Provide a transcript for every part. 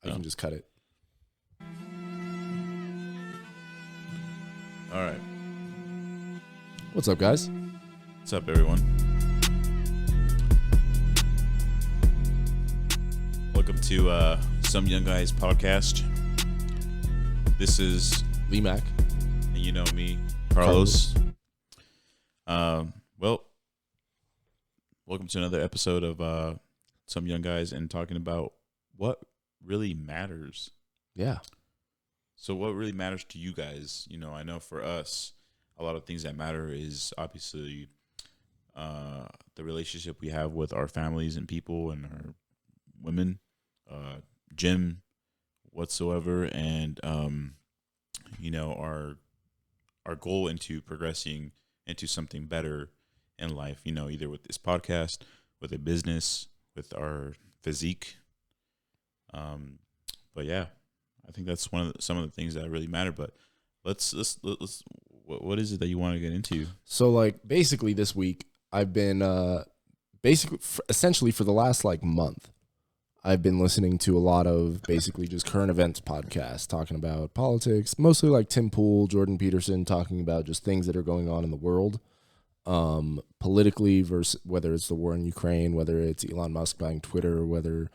We can just cut it. All right. What's up, guys? What's up, everyone? Welcome to Some Young Guys podcast. This is Lemac. and you know me, Carlos. Well, welcome to another episode of Some Young Guys and talking about what really matters. Yeah. So what really matters to you guys? You know, I know for us, a lot of things that matter is obviously the relationship we have with our families and people and our women, gym, whatsoever, and you know, our goal into progressing into something better in life. You know, either with this podcast, with a business, with our physique. But yeah. I think that's some of the things that really matter. But let's what is it that you want to get into? So, like, basically this week, I've been essentially for the last month, I've been listening to a lot of basically just current events podcasts talking about politics, mostly like Tim Pool, Jordan Peterson, talking about just things that are going on in the world, politically, versus whether it's the war in Ukraine, whether it's Elon Musk buying Twitter, whether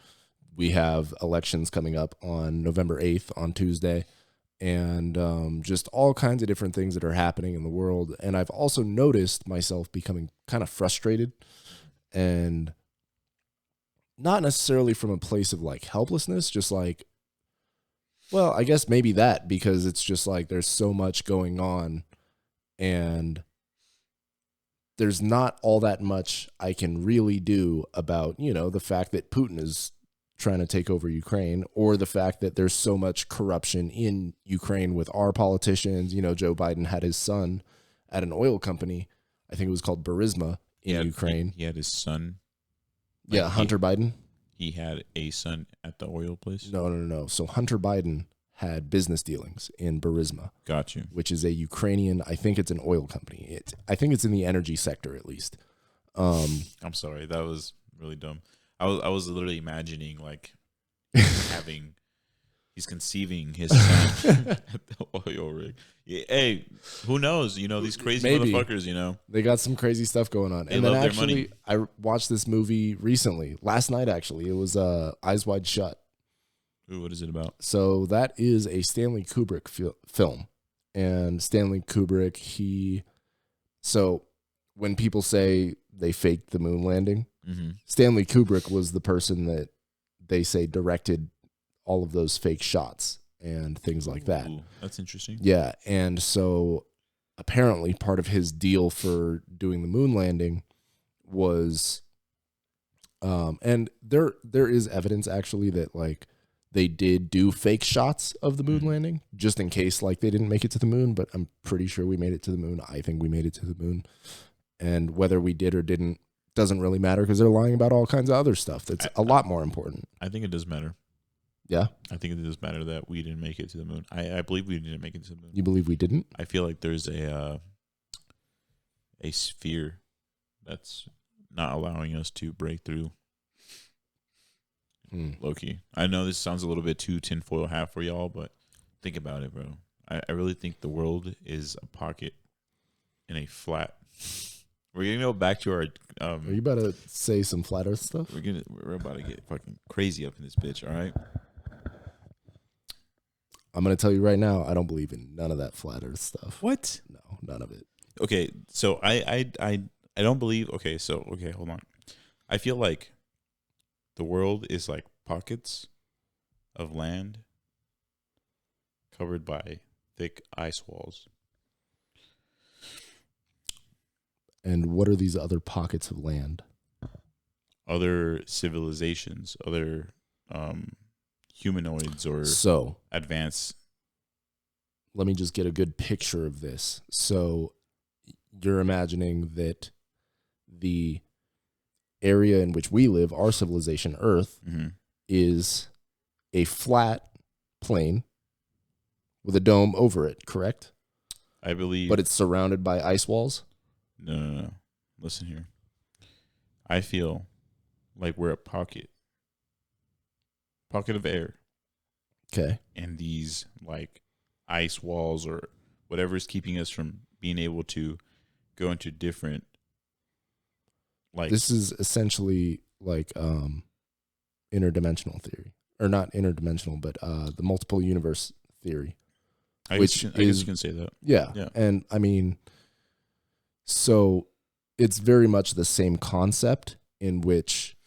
we have elections coming up on November 8th on Tuesday, and just all kinds of different things that are happening in the world. And I've also noticed myself becoming kind of frustrated, and not necessarily from a place of helplessness, just well, I guess maybe that, because it's just there's so much going on and there's not all that much I can really do about, the fact that Putin is trying to take over Ukraine, or the fact that there's so much corruption in Ukraine with our politicians. Joe Biden had his son at an oil company. I think it was called Burisma in Ukraine. He had his son. Hunter Biden. He had a son at the oil place? No. So Hunter Biden had business dealings in Burisma. Got you. Which is a Ukrainian, I think it's an oil company. I think it's in the energy sector at least. I'm sorry, that was really dumb. I was literally imagining he's conceiving his son at the oil rig. Yeah, hey, who knows? These crazy motherfuckers. They got some crazy stuff going on. They love their money. I watched this movie recently, last night actually. It was Eyes Wide Shut. Ooh, what is it about? So that is a Stanley Kubrick film, and Stanley Kubrick, so when people say they faked the moon landing. Mm-hmm. Stanley Kubrick was the person that they say directed all of those fake shots and things like that. Ooh, that's interesting. Yeah, and so apparently part of his deal for doing the moon landing was, and there is evidence actually that they did do fake shots of the moon landing just in case they didn't make it to the moon, but I'm pretty sure we made it to the moon. I think we made it to the moon, and whether we did or didn't doesn't really matter, because they're lying about all kinds of other stuff that's a lot more important. I think it does matter. Yeah? I think it does matter that we didn't make it to the moon. I believe we didn't make it to the moon. You believe we didn't? I feel like there's a sphere that's not allowing us to break through. Low-key. I know this sounds a little bit too tinfoil hat for y'all, but think about it, bro. I really think the world is a pocket in a flat. We're gonna go back to our. Are you about to say some flat Earth stuff? We're about to get fucking crazy up in this bitch. All right. I'm gonna tell you right now, I don't believe in none of that flat Earth stuff. What? No, none of it. Okay, so I don't believe. Okay, hold on. I feel like the world is like pockets of land covered by thick ice walls. And what are these other pockets of land? Other civilizations, other humanoids or advanced. Let me just get a good picture of this. So you're imagining that the area in which we live, our civilization, Earth, is a flat plane with a dome over it, correct? I believe. But it's surrounded by ice walls? No. Listen here. I feel like we're a pocket of air Okay. and these like ice walls or whatever is keeping us from being able to go into different like This is essentially like interdimensional theory, or not interdimensional, but the multiple universe theory. I guess you can say that. Yeah. And I mean, so it's very much the same concept in which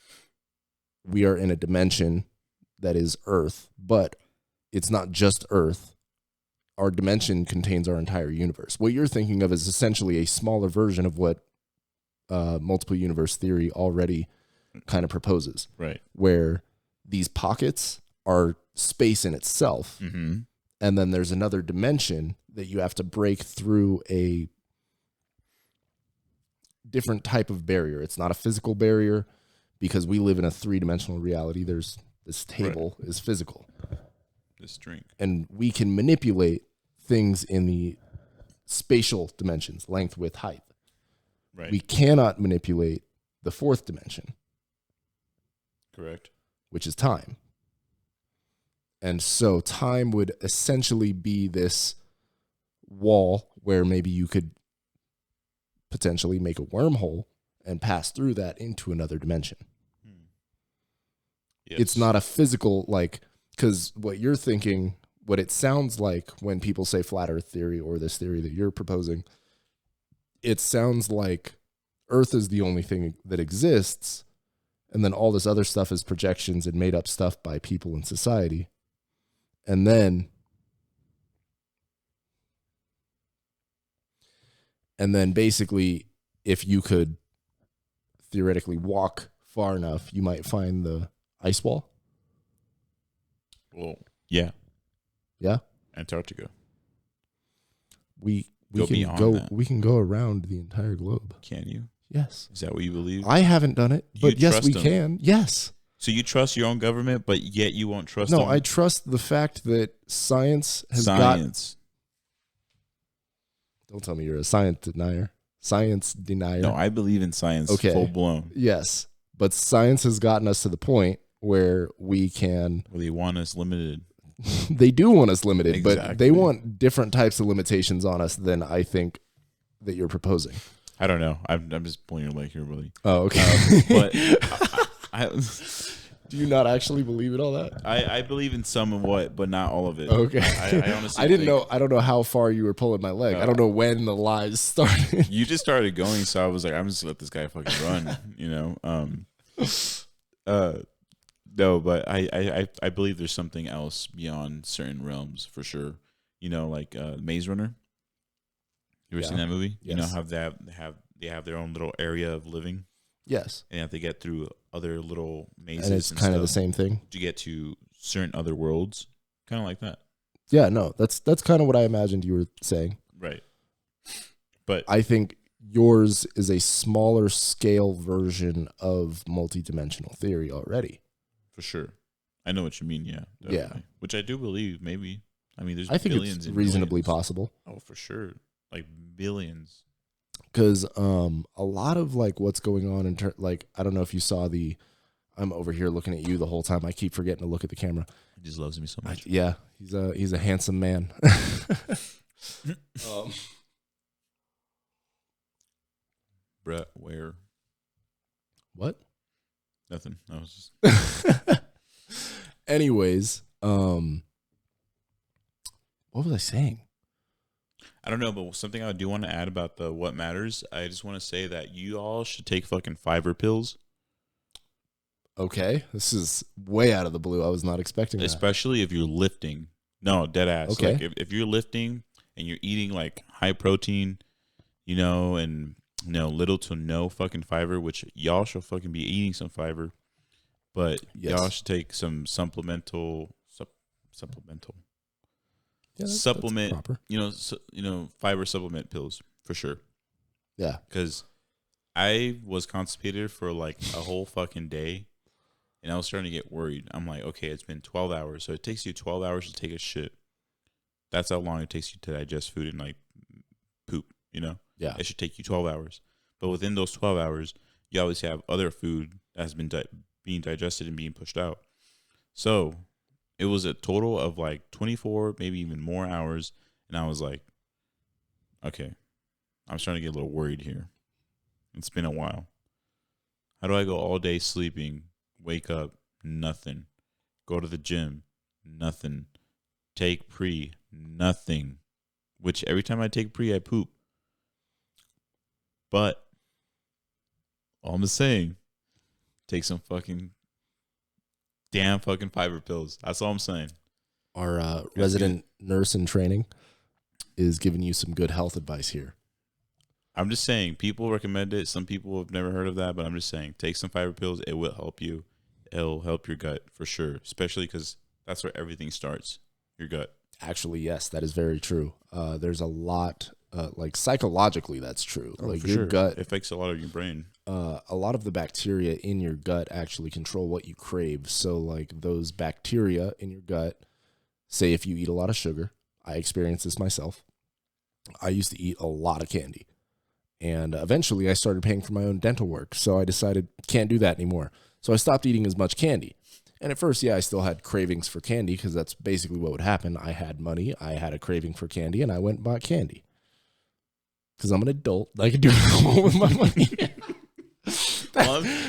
we are in a dimension that is Earth, but it's not just Earth. Our dimension contains our entire universe. What you're thinking of is essentially a smaller version of what multiple universe theory already kind of proposes. Right. Where these pockets are space in itself. Mm-hmm. And then there's another dimension that you have to break through a different type of barrier. It's not a physical barrier because we live in a 3-dimensional reality. There's this table is physical. This drink. And we can manipulate things in the spatial dimensions, length, width, height. Right. We cannot manipulate the 4th dimension. Correct. Which is time. And so time would essentially be this wall where maybe you could potentially make a wormhole and pass through that into another dimension. Yes. It's not a physical, like, because what you're thinking, what it sounds like when people say flat earth theory or this theory that you're proposing, it sounds like Earth is the only thing that exists, and then all this other stuff is projections and made up stuff by people in society. And then basically, if you could theoretically walk far enough, you might find the ice wall. Well, yeah. Yeah? Antarctica. We can go around the entire globe. Can you? Yes. Is that what you believe? I haven't done it, but yes, we can. Yes. So you trust your own government, but yet you won't trust them? No, I trust the fact that science has Don't tell me you're a science denier. Science denier. No, I believe in science full blown. Yes. But science has gotten us to the point where we can... Well, they want us limited. They do want us limited, but they want different types of limitations on us than I think that you're proposing. I don't know. I'm just pulling your leg here, really. Oh, okay. But do you not actually believe in all that? I believe in some of what, but not all of it. Okay. I honestly I didn't know. I don't know how far you were pulling my leg. I don't know when the lies started. You just started going, so I was like, I'm just gonna let this guy fucking run. You know. No, but I believe there's something else beyond certain realms for sure. You know, like Maze Runner. You ever seen that movie? Yes. You know how they have their own little area of living. Yes. And you have to get through other little mazes. And it's kind of the same thing. To get to certain other worlds. Kind of like that. Yeah, no, that's kind of what I imagined you were saying. Right. But I think yours is a smaller scale version of multidimensional theory already. For sure. I know what you mean, yeah. Definitely. Yeah. Which I do believe, maybe. I mean, there's billions it's reasonably possible. Oh, for sure. Like billions. Because a lot of like what's going on in like, I don't know if you saw I'm over here looking at you the whole time. I keep forgetting to look at the camera. He just loves me so much. Yeah, he's a handsome man. Brett, where? What? Nothing. I was just. Anyways, what was I saying? I don't know, but something I do want to add about the what matters. I just want to say that you all should take fucking fiber pills. Okay, this is way out of the blue. I was not expecting that. Especially if you're lifting. No, dead ass. Okay. Like if you're lifting and you're eating like high protein, you know, and little to no fucking fiber, which y'all should fucking be eating some fiber, but y'all should take some supplemental. Yeah, supplement, that's proper. Fiber supplement pills for sure. Yeah, because I was constipated for like a whole fucking day, and I was starting to get worried. I'm like, okay, it's been 12 hours, so it takes you 12 hours to take a shit. That's how long it takes you to digest food and like poop. Yeah, it should take you 12 hours. But within those 12 hours, you obviously have other food that has been being digested and being pushed out. So It was a total of like 24, maybe even more hours. And I was like, okay, I'm starting to get a little worried here. It's been a while. How do I go all day sleeping, wake up, nothing, go to the gym, nothing, take pre, nothing, which every time I take pre, I poop. But all I'm just saying, take some fucking damn fucking fiber pills. That's all I'm saying. Our resident nurse in training is giving you some good health advice here. I'm just saying, people recommend it. Some people have never heard of that, but I'm just saying, take some fiber pills. It will help you. It'll help your gut for sure, especially because that's where everything starts, your gut. Actually, yes, that is very true. There's a lot, like psychologically, that's true. Like for your sure. gut It affects a lot of your brain. a lot of the bacteria in your gut actually control what you crave. So, like those bacteria in your gut, say if you eat a lot of sugar, I experienced this myself. I used to eat a lot of candy. And eventually I started paying for my own dental work. So I decided can't do that anymore. So I stopped eating as much candy. And at first, yeah, I still had cravings for candy because that's basically what would happen. I had money, I had a craving for candy, and I went and bought candy. Because I'm an adult. I can do it with my money.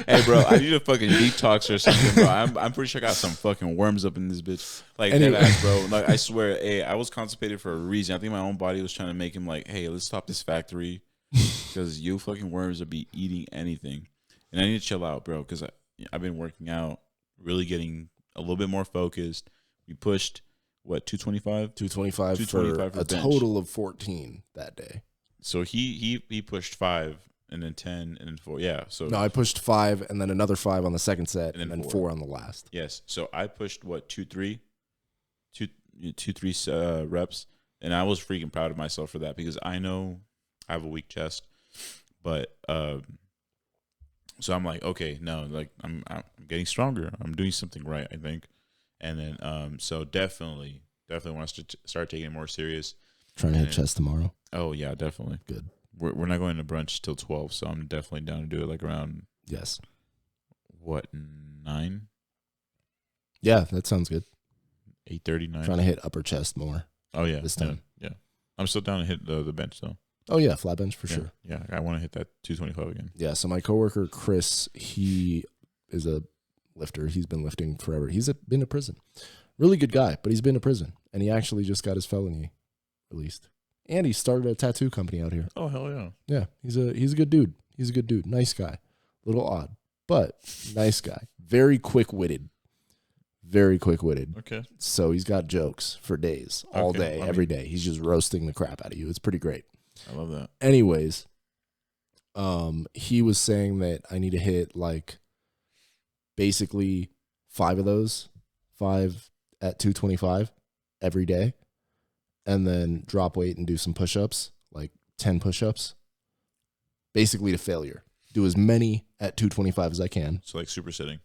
Hey, bro, I need a fucking detox or something, bro. I'm pretty sure I got some fucking worms up in this bitch. Like, anyway. That ass, bro. Like, I swear, hey, I was constipated for a reason. I think my own body was trying to make him like, hey, let's stop this factory. Because you fucking worms will be eating anything. And I need to chill out, bro, because I've been working out, really getting a little bit more focused. We pushed, what, 225? 225 for a bench. total of 14 that day. So he pushed 5 and then 10 and then 4. Yeah. So no, I pushed 5 and then another 5 on the second set and then 4. 4 on the last. Yes. So I pushed what 2-3 reps, and I was freaking proud of myself for that because I know I have a weak chest, but so I'm like, okay, no, like I'm getting stronger. I'm doing something right, I think. And then so definitely want to start taking it more serious. Trying to hit chest tomorrow. Oh yeah, definitely. Good. We're not going to brunch till 12, so I'm definitely down to do it like around yes. What 9? Yeah, that sounds good. 8:30, 9. Trying to hit upper chest more. Oh yeah, this time. Yeah. I'm still down to hit the bench though. Oh yeah, flat bench for sure. Yeah, I want to hit that 225 again. Yeah, so my coworker Chris, he is a lifter. He's been lifting forever. He's been to prison. Really good guy, but he's been to prison, and he actually just got his felony released. And he started a tattoo company out here. Oh hell yeah! Yeah, he's a good dude. He's a good dude. Nice guy. Little odd, but nice guy. Very quick witted. Very quick witted. Okay. So he's got jokes for days, all day, every day. He's just roasting the crap out of you. It's pretty great. I love that. Anyways, he was saying that I need to hit like basically 5 of those, 5 at 225 every day, and then drop weight and do some push-ups, like 10 push-ups, basically to failure. Do as many at 225 as I can. So like supersitting.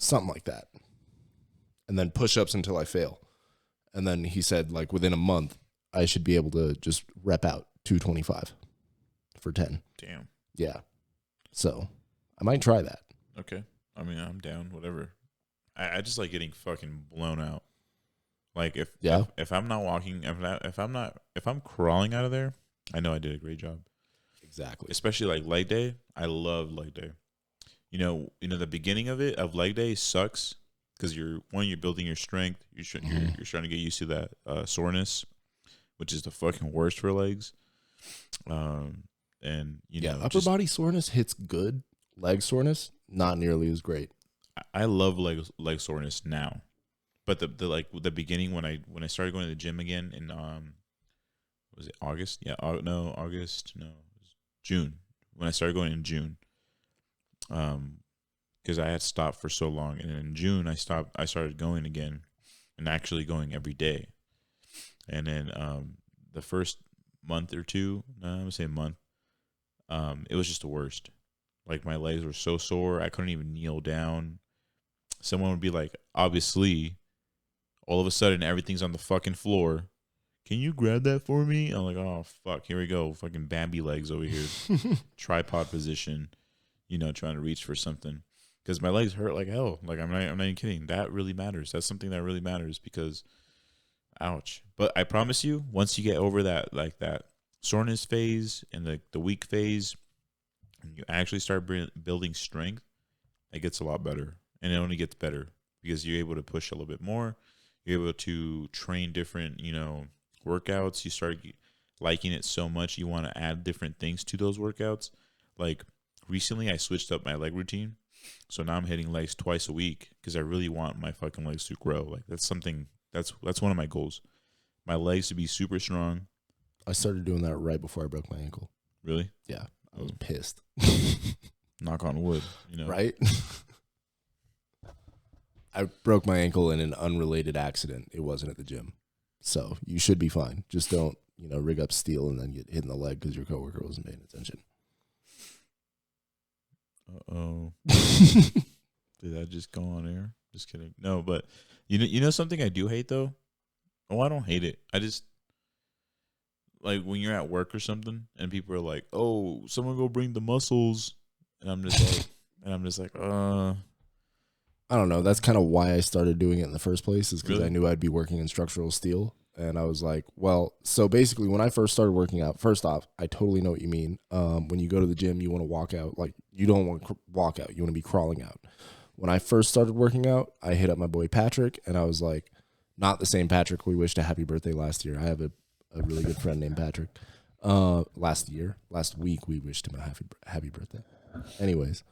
Something like that. And then push-ups until I fail. And then he said like within a month, I should be able to just rep out 225 for 10. Damn. Yeah. So I might try that. Okay. I mean, I'm down, whatever. I just like getting fucking blown out. Like if I'm not walking, if I'm crawling out of there, I know I did a great job. Exactly. Especially like leg day. I love leg day. You know the beginning of leg day sucks because you're building your strength. You're trying to get used to that soreness, which is the fucking worst for legs. And upper body soreness hits good. Leg soreness not nearly as great. I love leg soreness now, but the beginning when I started going to the gym again in was it August? Yeah, August. No, it was June. When I started going in June, because I had stopped for so long, and in June I started going again, and actually going every day. And then the first month or two, I'm gonna say month, it was just the worst. Like my legs were so sore, I couldn't even kneel down. Someone would be like, obviously, all of a sudden everything's on the fucking floor. Can you grab that for me? I'm like, oh fuck, here we go, fucking Bambi legs over here, tripod position, trying to reach for something. because my legs hurt like hell. Like I'm not even kidding. That really matters. That's something that really matters because, ouch. But I promise you, once you get over that like that soreness phase and the weak phase, and you actually start building strength, it gets a lot better, and it only gets better because you're able to push a little bit more. You're able to train different, workouts. You start liking it so much you want to add different things to those workouts. Like recently, I switched up my leg routine, so now I'm hitting legs twice a week because I really want my fucking legs to grow. Like that's something that's one of my goals. My legs to be super strong. I started doing that right before I broke my ankle. Really? Yeah, I was pissed. Knock on wood, Right? I broke my ankle in an unrelated accident. It wasn't at the gym. So you should be fine. Just don't, rig up steel and then get hit in the leg because your coworker wasn't paying attention. Uh-oh. Did that just go on air? Just kidding. No, but you know something I do hate though? Oh, I don't hate it. I just like when you're at work or something and people are like, "Oh, someone go bring the muscles." And I'm just like, I don't know. That's kind of why I started doing it in the first place, is because Really? I knew I'd be working in structural steel. And I was like, well, so basically when I first started working out, first off, I totally know what you mean. When you go to the gym, you want to walk out. Like, you don't want to walk out. You want to be crawling out. When I first started working out, I hit up my boy Patrick, and I was like, not the same Patrick we wished a happy birthday last year. I have a really good friend named Patrick. Last week, we wished him a happy birthday. Anyways,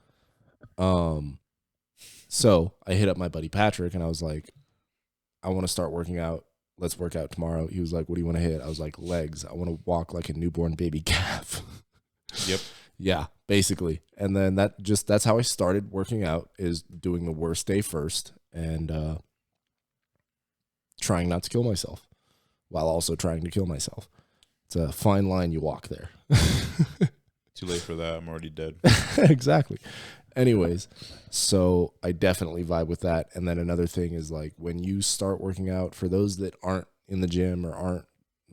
so I hit up my buddy Patrick, and I was like, I want to start working out. Let's work out tomorrow. He was like, what do you want to hit? I was like, legs. I want to walk like a newborn baby calf. Yep. Yeah, basically. And then that's how I started working out, is doing the worst day first and trying not to kill myself while also trying to kill myself. It's a fine line you walk there. Too late for that. I'm already dead. Exactly. Anyways, so I definitely vibe with that. And then another thing is, like, when you start working out, for those that aren't in the gym or aren't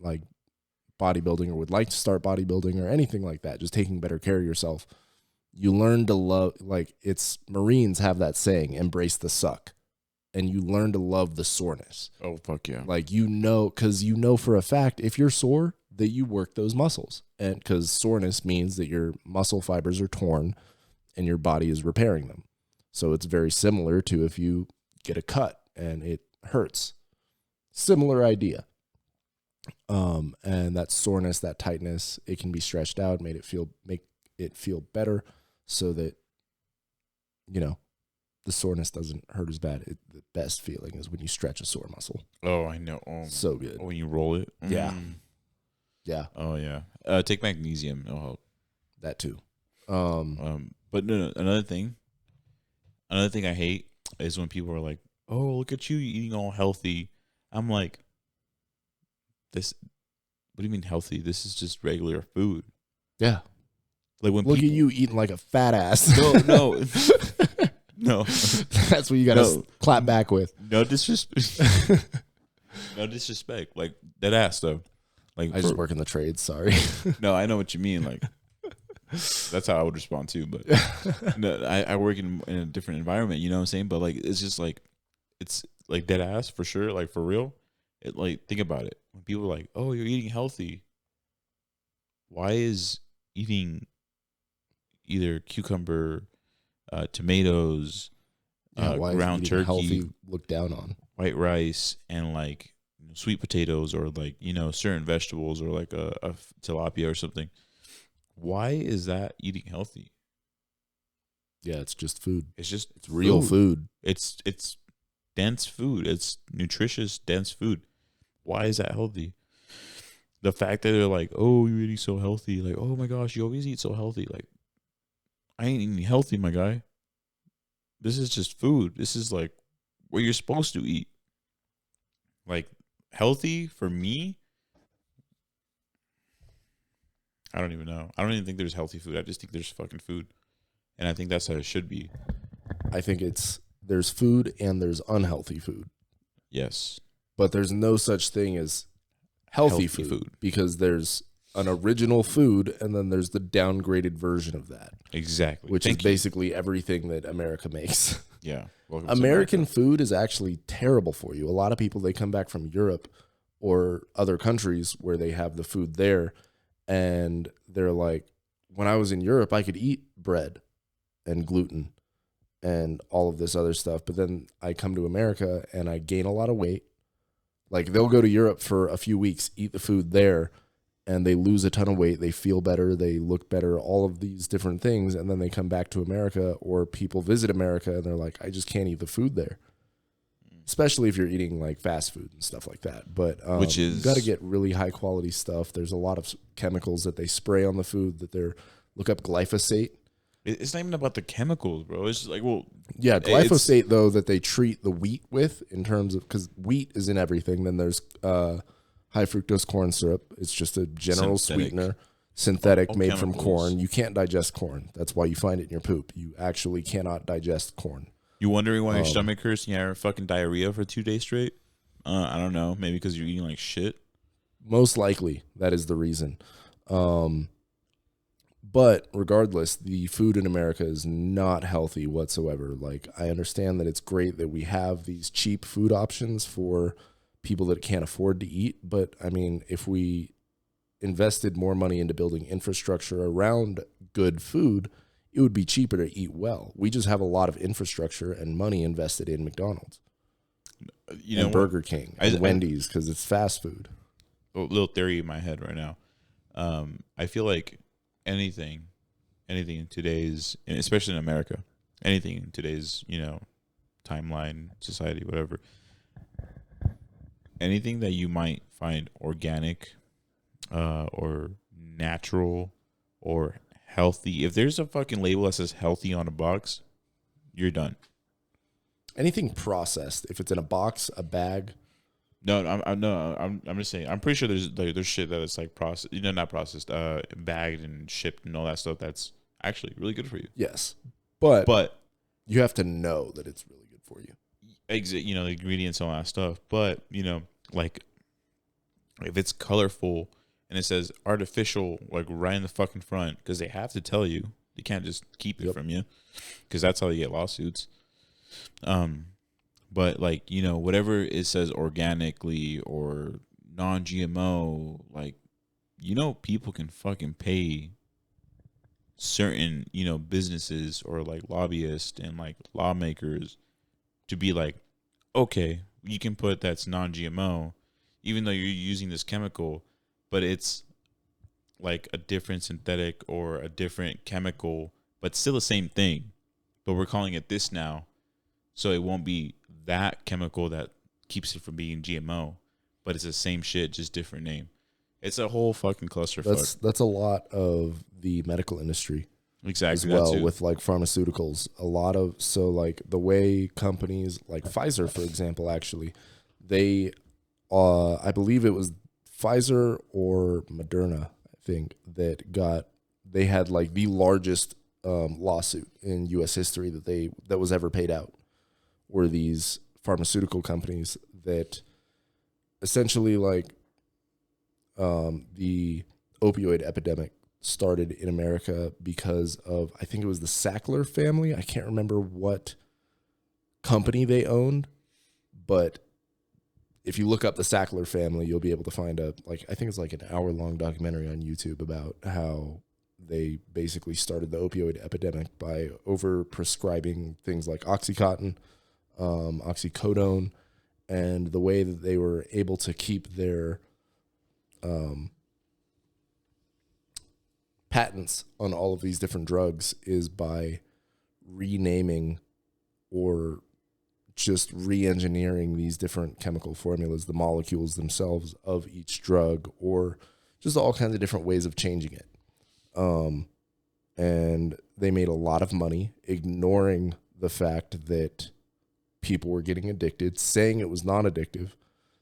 like bodybuilding or would like to start bodybuilding or anything like that, just taking better care of yourself, you learn to love, like, it's Marines have that saying, embrace the suck. And you learn to love the soreness. Oh, fuck yeah. Like, because for a fact, if you're sore, that you work those muscles. And because soreness means that your muscle fibers are torn and your body is repairing them. So it's very similar to if you get a cut and it hurts. Similar idea. And that soreness, that tightness, it can be stretched out, make it feel better, so that, the soreness doesn't hurt as bad. The best feeling is when you stretch a sore muscle. Oh, I know. So good. When you roll it. Yeah. Yeah. Oh yeah. Take magnesium. It'll help. That too. But no. Another thing I hate is when people are like, "Oh, look at you eating all healthy." I'm like, this. What do you mean healthy? This is just regular food. Yeah. Like when look at you eating like a fat ass. No. No. That's what you got to clap back with. No disrespect. No disrespect. Like that ass though. Like I just work in the trades. Sorry. No, I know what you mean. Like that's how I would respond too. But no, I work in a different environment. You know what I'm saying? But like it's just like it's like dead ass for sure. Like for real. It like think about it. When people are like, "Oh, you're eating healthy," why is eating either cucumber, tomatoes, ground turkey, healthy, looked down on, white rice, and like sweet potatoes, or like certain vegetables, or like a tilapia or something? Why is that eating healthy? Yeah, it's just food. It's real food. It's dense food. It's nutritious, dense food. Why is that healthy? The fact that they're like, "Oh, you're eating so healthy," like, "Oh my gosh, you always eat so healthy." Like, I ain't eating healthy, my guy. This is just food. This is like what you're supposed to eat. Like healthy for me, I don't even know. I don't even think there's healthy food. I just think there's fucking food. And I think that's how it should be. I think there's food and there's unhealthy food. Yes. But there's no such thing as healthy food because there's an original food, and then there's the downgraded version of that. Exactly. Which is basically everything that America makes. Yeah. American food is actually terrible for you. A lot of people, they come back from Europe or other countries where they have the food there, and they're like, when I was in Europe, I could eat bread and gluten and all of this other stuff, but then I come to America and I gain a lot of weight. Like, they'll go to Europe for a few weeks, eat the food there, and they lose a ton of weight. They feel better. They look better, all of these different things. And then they come back to America, or people visit America and they're like, I just can't eat the food there. Especially if you're eating like fast food and stuff like that. But which is, you got to get really high quality stuff. There's a lot of chemicals that they spray on the food that look up glyphosate. It's not even about the chemicals, bro. It's just like, well, yeah, glyphosate though, that they treat the wheat with, in terms of, because wheat is in everything. Then there's high fructose corn syrup. It's just a general sweetener, synthetic, made from corn. You can't digest corn. That's why you find it in your poop. You actually cannot digest corn. You wondering why your stomach hurts and you have fucking diarrhea for 2 days straight? I don't know. Maybe because you're eating like shit. Most likely, that is the reason. But regardless, the food in America is not healthy whatsoever. Like, I understand that it's great that we have these cheap food options for people that can't afford to eat. But I mean, if we invested more money into building infrastructure around good food, it would be cheaper to eat well. We just have a lot of infrastructure and money invested in McDonald's, and Burger King, and Wendy's, because it's fast food. A little theory in my head right now. I feel like anything in today's, especially in America, anything in today's, timeline, society, whatever, anything that you might find organic, or natural, or healthy, if there's a fucking label that says healthy on a box, you're done. Anything processed, if it's in a box, a bag. No, I'm just saying. I'm pretty sure there's shit that is like processed, not processed, bagged and shipped and all that stuff. That's actually really good for you. Yes, but you have to know that it's really good for you. Exit, the ingredients and all that stuff. But like if it's colorful and it says artificial, like right in the fucking front, because they have to tell you. You can't just keep it from you, because that's how you get lawsuits. But like, whatever it says organically or non-GMO, like, people can fucking pay certain, businesses or like lobbyists and like lawmakers to be like, okay, you can put that's non-GMO, even though you're using this chemical, but it's like a different synthetic or a different chemical, but still the same thing. But we're calling it this now, so it won't be that chemical that keeps it from being GMO, but it's the same shit, just different name. It's a whole fucking clusterfuck. That's a lot of the medical industry, exactly, as well, with like pharmaceuticals. So like the way companies like Pfizer, for example, actually, they, I believe it was Pfizer or Moderna, I think, they had like the largest lawsuit in U.S. history that was ever paid out. Were these pharmaceutical companies that essentially, like, the opioid epidemic started in America because of, I think it was the Sackler family. I can't remember what company they owned, but if you look up the Sackler family, you'll be able to find I think it's like an hour-long documentary on YouTube about how they basically started the opioid epidemic by over-prescribing things like Oxycontin, oxycodone, and the way that they were able to keep their patents on all of these different drugs is by renaming or just re-engineering these different chemical formulas, the molecules themselves of each drug, or just all kinds of different ways of changing it. And they made a lot of money ignoring the fact that people were getting addicted, saying it was non-addictive.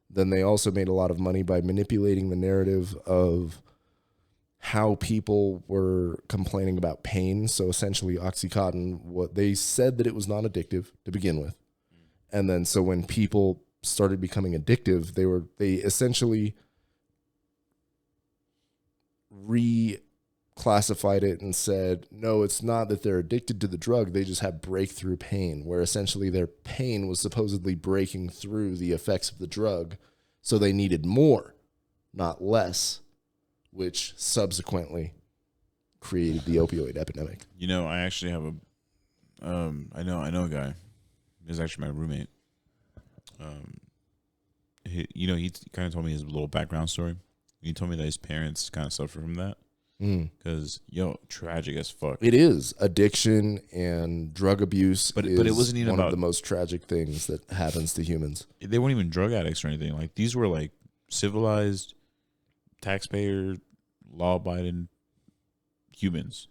Then they also made a lot of money by manipulating the narrative of how people were complaining about pain. So essentially Oxycontin, what they said that it was non-addictive to begin with. And then so when people started becoming addictive, they essentially reclassified it and said, no, it's not that they're addicted to the drug. They just have breakthrough pain, where essentially their pain was supposedly breaking through the effects of the drug. So they needed more, not less, which subsequently created the opioid epidemic. You know, I actually have a, I know a guy. He's actually my roommate. He kind of told me his little background story. He told me that his parents kind of suffer from that. Because, tragic as fuck. It is. Addiction and drug abuse but it wasn't even one about of the most tragic things that happens to humans. They weren't even drug addicts or anything. Like, these were, like, civilized, taxpayer, law-abiding humans.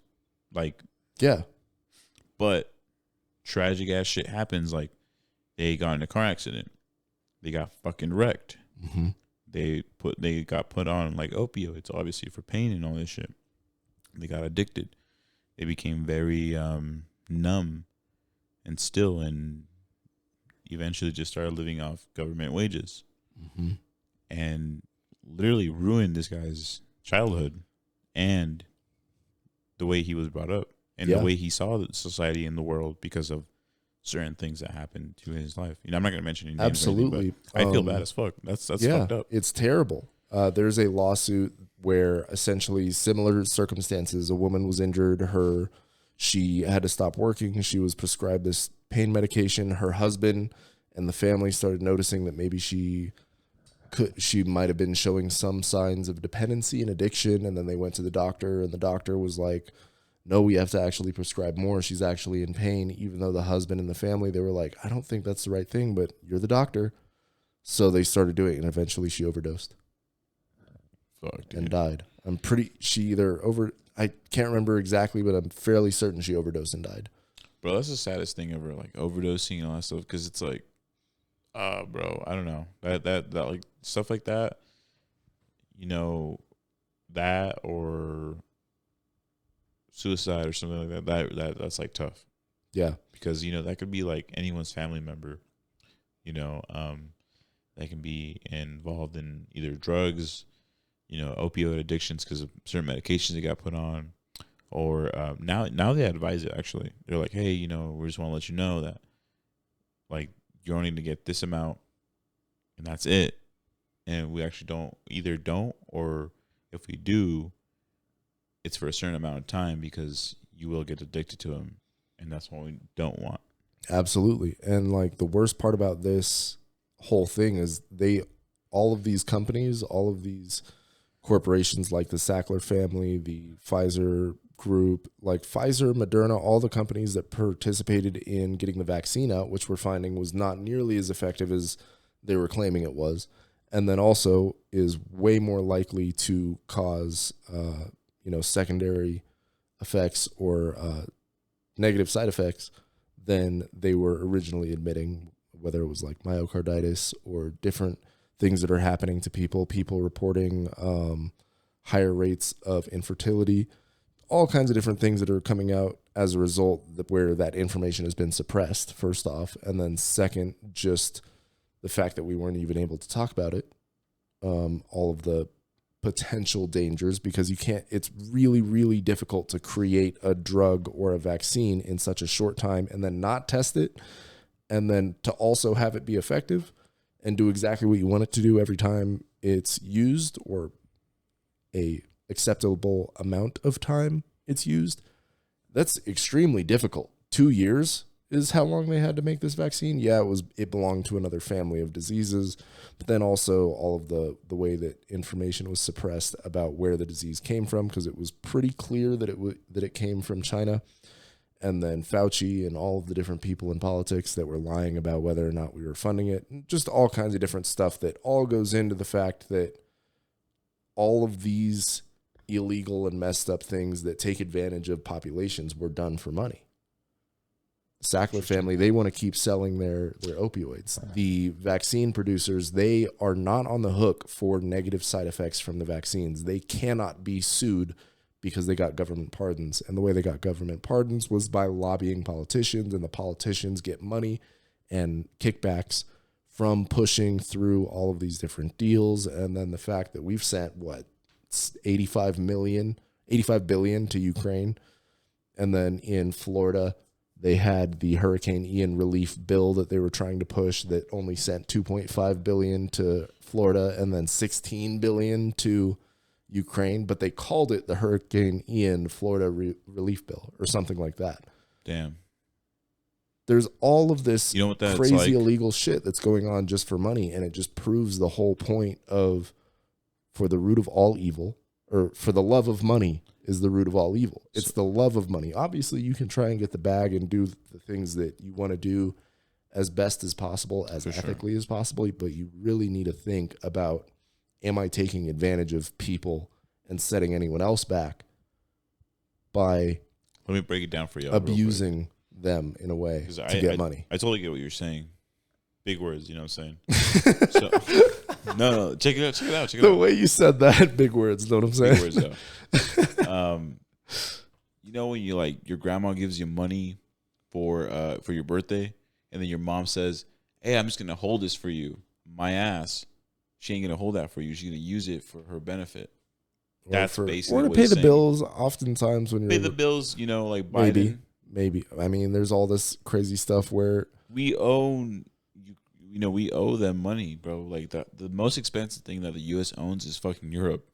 Like, yeah. But tragic-ass shit happens. Like, they got in a car accident. They got fucking wrecked. Mm-hmm. They got put on, like, opioids, obviously, for pain and all this shit. They got addicted. They became very numb and still, and eventually just started living off government wages. Mm-hmm. And literally ruined this guy's childhood and the way he was brought up and the way he saw the society and the world because of certain things that happened to his life. I'm not going to mention any names. Absolutely. I feel bad as fuck. That's fucked up. It's terrible. There's a lawsuit where essentially similar circumstances. A woman was injured. She had to stop working. She was prescribed this pain medication. Her husband and the family started noticing that maybe she might have been showing some signs of dependency and addiction. And then they went to the doctor, and the doctor was like, no, we have to actually prescribe more. She's actually in pain, even though the husband and the family, they were like, I don't think that's the right thing, but you're the doctor. So they started doing it, and eventually she overdosed. Fuck, dude. And died. I can't remember exactly, but I'm fairly certain she overdosed and died. Bro, that's the saddest thing ever, like overdosing and all that stuff, because it's like, bro, I don't know. That like stuff like that, that or suicide or something like that's like tough. Yeah. Because, that could be like anyone's family member, that can be involved in either drugs, opioid addictions because of certain medications they got put on, or now they advise it, actually. They're like, hey, we just want to let you know that, like, you're only going to get this amount and that's it. And we actually don't, or if we do, it's for a certain amount of time because you will get addicted to them. And that's what we don't want. Absolutely. And like the worst part about this whole thing is all of these companies, all of these corporations like the Sackler family, the Pfizer group, like Pfizer, Moderna, all the companies that participated in getting the vaccine out, which we're finding was not nearly as effective as they were claiming it was. And then also is way more likely to cause, secondary effects or negative side effects than they were originally admitting, whether it was like myocarditis or different things that are happening to people reporting higher rates of infertility, all kinds of different things that are coming out as a result where that information has been suppressed, first off. And then second, just the fact that we weren't even able to talk about it, all of the potential dangers, because it's really, really difficult to create a drug or a vaccine in such a short time and then not test it, and then to also have it be effective and do exactly what you want it to do every time it's used, or a acceptable amount of time it's used. That's extremely difficult. 2 years is how long they had to make this vaccine. Yeah, it belonged to another family of diseases, but then also all of the way that information was suppressed about where the disease came from, because it was pretty clear that it came from China. And then Fauci and all of the different people in politics that were lying about whether or not we were funding it, and just all kinds of different stuff that all goes into the fact that all of these illegal and messed up things that take advantage of populations were done for money. Sackler family, they want to keep selling their opioids. The vaccine producers, they are not on the hook for negative side effects from the vaccines. They cannot be sued because they got government pardons. And the way they got government pardons was by lobbying politicians, and the politicians get money and kickbacks from pushing through all of these different deals. And then the fact that we've sent, 85 billion to Ukraine. And then in Florida, they had the Hurricane Ian relief bill that they were trying to push that only sent 2.5 billion to Florida and then 16 billion to Ukraine, but they called it the Hurricane Ian Florida relief bill or something like that. Damn. There's all of this crazy like? illegal shit that's going on just for money, and it just proves the whole point of for the root of all evil, or for the love of money is the root of all evil. It's the love of money. Obviously, you can try and get the bag and do the things that you want to do as best as possible, as ethically as possible, but you really need to think about, am I taking advantage of people and setting anyone else back by let me break it down for you. Abusing them in a way to get money. I totally get what you're saying. Big words, you know what I'm saying? So, no, check it out. The way you said that, big words, know what I'm saying? Big words, though. You know when you like your grandma gives you money for your birthday, and then your mom says, "Hey, I'm just gonna hold this for you." My ass, she ain't gonna hold that for you. She's gonna use it for her benefit. That's basically or to what pay it's the saying. Bills. Oftentimes, when you pay the bills, you know, like Biden. Maybe. I mean, there's all this crazy stuff where we own. You know, we owe them money, bro. Like the most expensive thing that the U.S. owns is fucking Europe.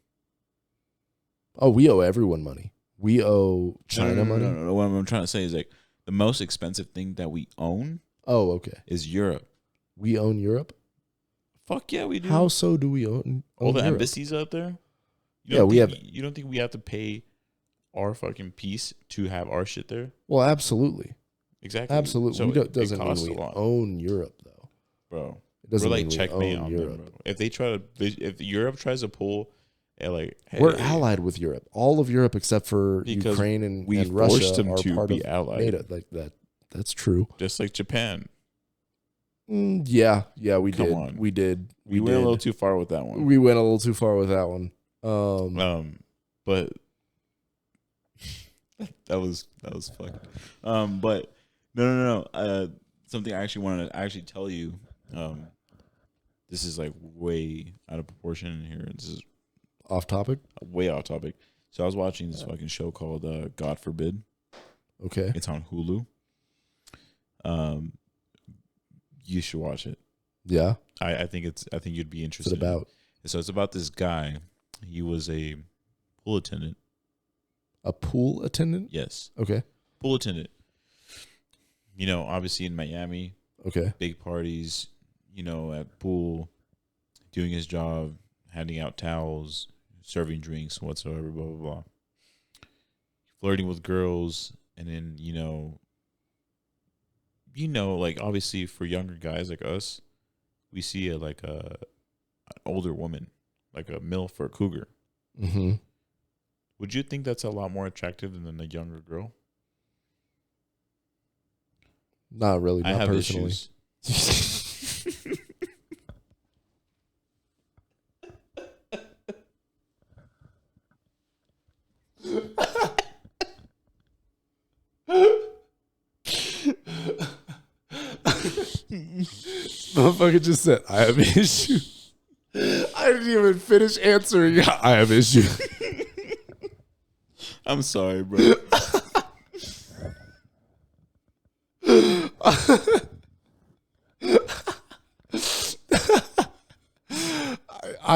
Oh, we owe everyone money. We owe China money. No. What I'm trying to say is like the most expensive thing that we own. Oh, okay. Is Europe. We own Europe? Fuck yeah, we do. How so do we own all the Europe? embassies out there? We have. You don't think we have to pay our fucking piece to have our shit there? Well, absolutely. Exactly. Absolutely. So doesn't mean we own Europe, though. Bro, it doesn't we're like mean checkmate on Europe. them, bro. If Europe tries to pull, hey, we're allied with Europe. All of Europe except for Ukraine and Russia forced them are to part be of allied. NATO. Like that. That's true. Just like Japan. Yeah, we did. On. We did. We went a little too far with that one. We went a little too far with that one. But that was fucking. But no. Something I actually wanted to tell you. This is like way out of proportion here. This is off topic. Way off topic. So I was watching this fucking show called God Forbid. Okay. It's on Hulu. You should watch it. Yeah. I think you'd be interested. What's it about? So it's about this guy. He was a pool attendant. A pool attendant? Yes. Okay. Pool attendant. You know, obviously in Miami. Okay. Big parties, you know, at pool, doing his job, handing out towels, serving drinks, whatsoever, blah, blah, blah. Flirting with girls, and then, you know, like obviously for younger guys like us, we see an older woman, like a MILF or a cougar. Mm-hmm. Would you think that's a lot more attractive than a younger girl? Not really. Not I have personally. Issues. Motherfucker just said, I have issues. I didn't even finish answering. I have issues. I'm sorry, bro.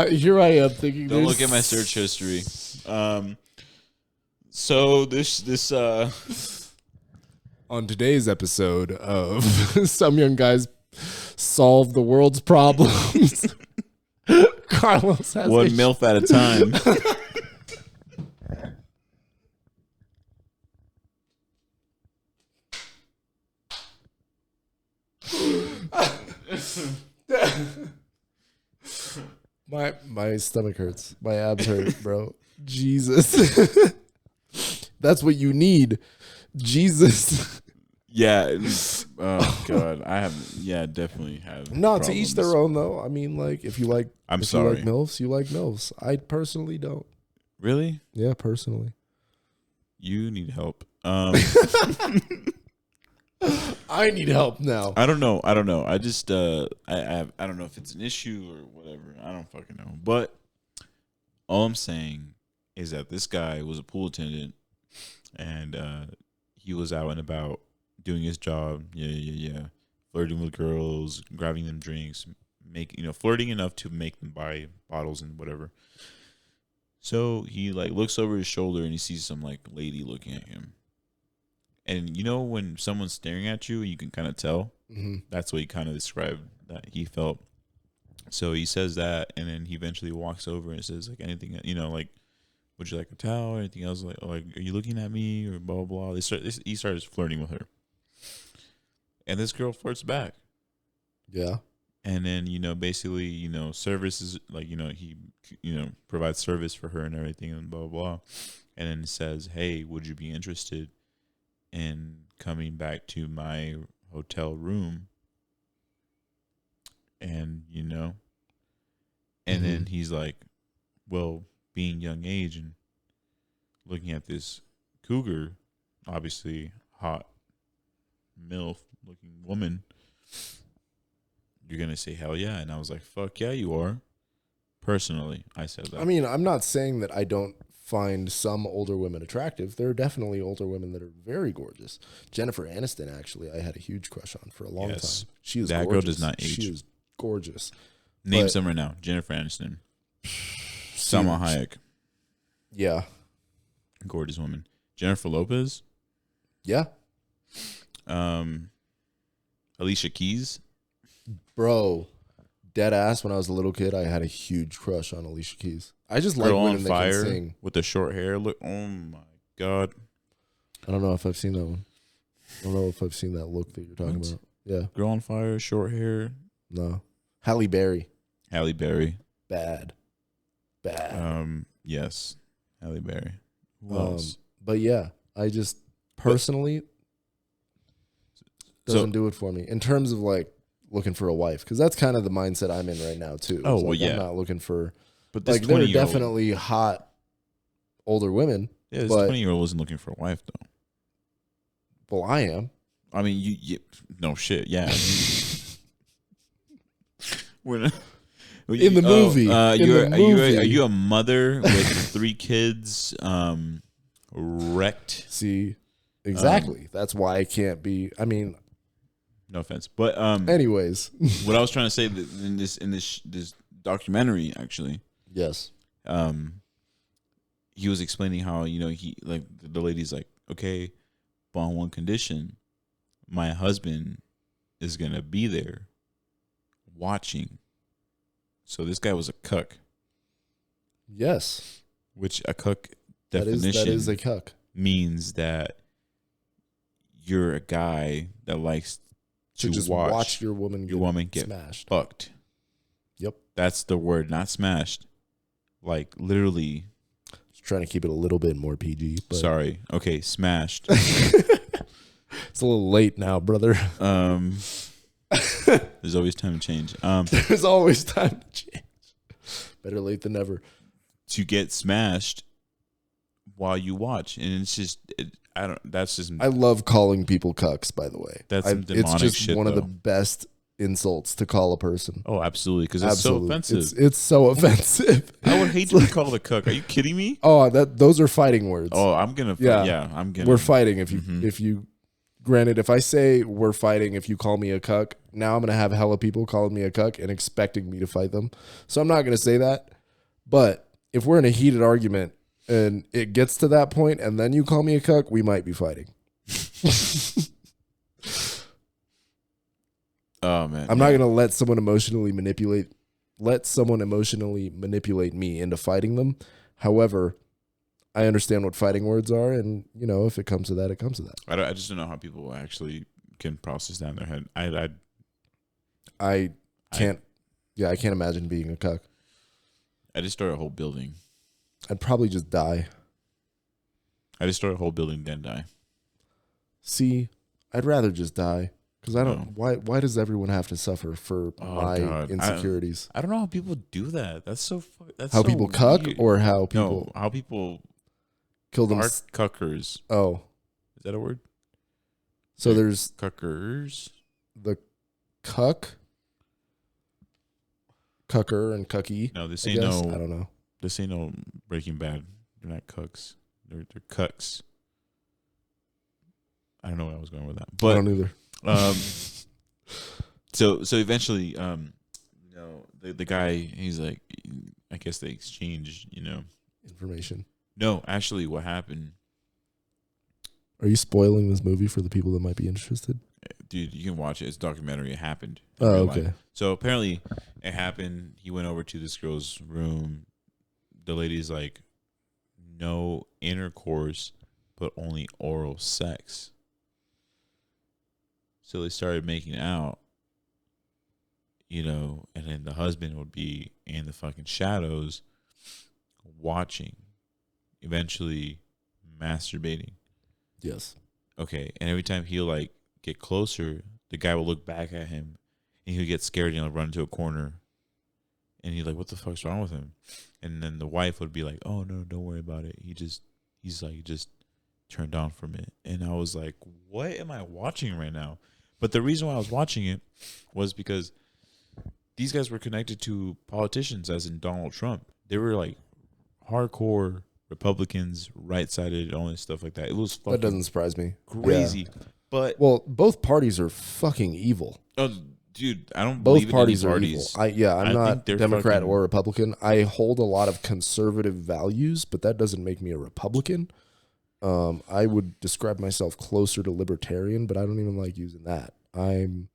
Here I am thinking. Don't look at my search history. So this on today's episode of Some Young Guys Solve the World's Problems, Carlos has one MILF at a time. My stomach hurts. My abs hurt, bro. Jesus. That's what you need. Jesus. Yeah. Oh God. I have. Yeah, definitely have. No, problems. to each their own, though. I mean, like, if you like, you like MILFs, you like MILFs. I personally don't. Really? Yeah, personally. You need help. I need help now. I don't know. I just I don't know if it's an issue or whatever. I don't fucking know. But All I'm saying is that this guy was a pool attendant, and he was out and about doing his job. Yeah. Flirting with girls, grabbing them drinks, flirting enough to make them buy bottles and whatever. So he like looks over his shoulder and he sees some like lady looking at him. And you know when someone's staring at you, you can kind of tell. Mm-hmm. That's what he kind of described that he felt. So he says that, and then he eventually walks over and says like anything, like, would you like a towel or anything else? Like, are you looking at me or blah blah blah. He starts flirting with her, and this girl flirts back. Yeah. And then basically services like he provides service for her and everything and blah blah blah, and then says, hey, would you be interested in coming back to my hotel room? And and then he's like, well, being young age and looking at this cougar, obviously hot MILF looking woman, you're gonna say hell yeah. And I was like, fuck yeah, you are. Personally, I said that. I mean, I'm not saying that I don't find some older women attractive. There are definitely older women that are very gorgeous. Jennifer Aniston, actually, I had a huge crush on for a long time. She was that gorgeous. Girl does not age. She was gorgeous. Name some right now. Jennifer Aniston, Salma Hayek. Yeah, gorgeous woman. Jennifer Lopez. Yeah. Alicia Keys. Bro, dead ass. When I was a little kid, I had a huge crush on Alicia Keys. I just like Girl women on Fire that can sing with the short hair. Look, oh my god. I don't know if I've seen that one. I don't know if I've seen that look that you're talking about. Yeah. Girl on Fire, short hair. No. Halle Berry. Halle Berry. Bad. Yes. Halle Berry. Who else? But yeah, I just personally doesn't do it for me in terms of like looking for a wife, because that's kind of the mindset I'm in right now too. Oh, like, well, yeah. I'm not looking for, but this like, there are 20-year-old definitely hot older women. Yeah, this but 20-year-old wasn't looking for a wife though. Well, I am. I mean, you no shit. Yeah. We're not. In the movie. Are you a mother with 3 kids? Wrecked. See, exactly. That's why I can't be. I mean, no offense, but anyways, what I was trying to say that in this documentary, actually, yes, he was explaining how he like the lady's like, okay, but on one condition, my husband is gonna be there watching. So this guy was a cuck. Yes. Which a cuck definition that is a cuck. Means that you're a guy that likes to just watch your woman get smashed. Fucked. Yep. That's the word, not smashed. Like literally. Just trying to keep it a little bit more PG. But. Sorry. Okay, smashed. It's a little late now, brother. There's always time to change. There's always time to change. Better late than never. To get smashed while you watch, and it's just I love calling people cucks, by the way. That's some demonic it's just shit, one of though. the best insults to call a person. Oh, absolutely, because it's so offensive. It's so offensive. I would hate to be called a cuck. Are you kidding me? Oh, those are fighting words. Oh, I'm gonna. I'm gonna. We're fighting if you. Granted, if I say we're fighting, if you call me a cuck, now I'm going to have hella people calling me a cuck and expecting me to fight them. So I'm not going to say that. But if we're in a heated argument and it gets to that point and then you call me a cuck, we might be fighting. Oh, man. I'm not going to let someone emotionally manipulate me into fighting them. However, I understand what fighting words are, and if it comes to that, it comes to that. I just don't know how people actually can process that in their head. I can't. I can't imagine being a cuck. I just start a whole building. I'd probably just die. I just start a whole building, then die. See, I'd rather just die because I don't. Why does everyone have to suffer for my insecurities? I don't know how people do that. That's so. That's how so people cuck, weird. or how people how people kill them. Cuckers. Oh, is that a word? So there's cuckers. The cucker and cucky. No, this ain't no. I don't know. This ain't no Breaking Bad. They're not cooks. They're cucks. I don't know where I was going with that, I but don't either. So eventually, the guy, he's like, I guess they exchange, Information. No, actually, what happened, Are you spoiling this movie for the people that might be interested? dude? You can watch it. It's a documentary. It happened. Oh, okay. So apparently, it happened. He went over to this girl's room. The lady's like, no intercourse, but only oral sex. So they started making out, and then the husband would be in the fucking shadows watching, eventually masturbating. Yes. Okay. And every time he'll like get closer, the guy will look back at him and he'll get scared and he'll run into a corner. And he's like, what the fuck's wrong with him? And then the wife would be like, oh no, don't worry about it. He's just turned on from it. And I was like, what am I watching right now? But the reason why I was watching it was because these guys were connected to politicians, as in Donald Trump. They were like hardcore Republicans, right-sided, all this stuff like that. It was fucking That doesn't surprise me. crazy. Yeah. But both parties are fucking evil. oh, dude, I don't Both believe parties in any are parties. evil. I'm I not think they're Democrat fucking- or Republican. I hold a lot of conservative values, but that doesn't make me a Republican. I would describe myself closer to libertarian, but I don't even like using that. I'm